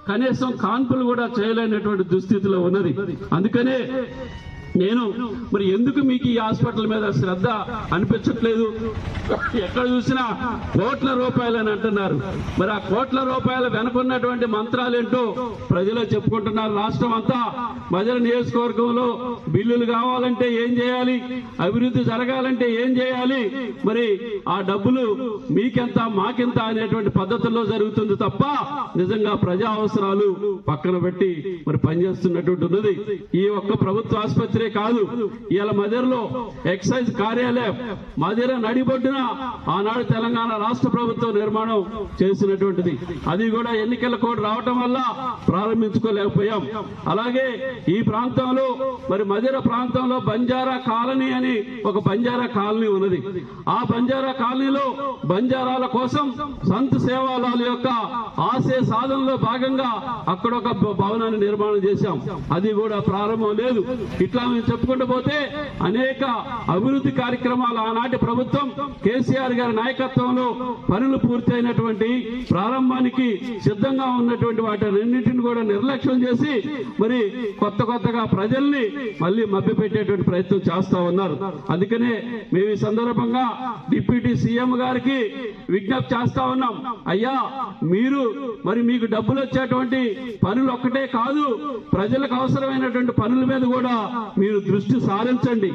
కనీసం కాన్పులు కూడా చేయలేనటువంటి దుస్థితిలో ఉన్నది. అందుకనే నేను మరి ఎందుకు మీకు ఈ హాస్పిటల్ మీద శ్రద్ధ అనిపించట్లేదు? ఎక్కడ చూసినా కోట్ల రూపాయలు అని అంటున్నారు. మరి ఆ కోట్ల రూపాయలు వెనుకున్నటువంటి మంత్రాలేంటో ప్రజలు చెప్పుకుంటున్నారు. రాష్ట్రం అంతా మధ్య నియోజకవర్గంలో బిల్లులు కావాలంటే ఏం చేయాలి, అభివృద్ధి జరగాలంటే ఏం చేయాలి, మరి ఆ డబ్బులు మీకెంత మాకెంత అనేటువంటి పద్ధతుల్లో జరుగుతుంది తప్ప నిజంగా ప్రజా అవసరాలు పక్కన పెట్టి మరి పనిచేస్తున్నటువంటి ఉన్నది. ఈ ఒక్క ప్రభుత్వ ఆసుపత్రి కాదు, ఇవాళ మదిరలో ఎక్సైజ్ కార్యాలయం మదిర నడిబొడ్డున ఆనాడు తెలంగాణ రాష్ట్ర ప్రభుత్వం నిర్మాణం చేసినటువంటిది. అది కూడా ఎన్నికల కోడ్ రావటం వల్ల ప్రారంభించుకోలేకపోయాం. అలాగే ఈ ప్రాంతంలో మరి మదిర ప్రాంతంలో బంజారా కాలనీ అని ఒక బంజారా కాలనీ ఉన్నది. ఆ బంజారా కాలనీలో బంజారాల కోసం సంత్ సేవాలాల యొక్క ఆశయ సాధనలో భాగంగా అక్కడ ఒక భవనాన్ని నిర్మాణం చేశాం. అది కూడా ప్రారంభం లేదు. ఇట్లా మేము చెప్పుకుంటూ పోతే అనేక అభివృద్ధి కార్యక్రమాలు ఆనాటి ప్రభుత్వం కేసీఆర్ గారి నాయకత్వంలో పనులు పూర్తయినటువంటి ప్రారంభానికి సిద్ధంగా ఉన్నటువంటి వాటిన్నింటిని కూడా నిర్లక్ష్యం చేసి మరి కొత్తగా ప్రజల్ని మళ్ళీ మభ్యపెట్టేటువంటి ప్రయత్నం చేస్తా ఉన్నారు. అందుకనే మేము ఈ సందర్భంగా డిప్యూటీ సీఎం గారికి విజ్ఞప్తి చేస్తా ఉన్నాం. అయ్యా, మీరు మరి మీకు డబ్బులు వచ్చేటువంటి పనులు ఒక్కటే కాదు, ప్రజలకు అవసరమైనటువంటి పనుల మీద కూడా మీరు దృష్టి సారించండి.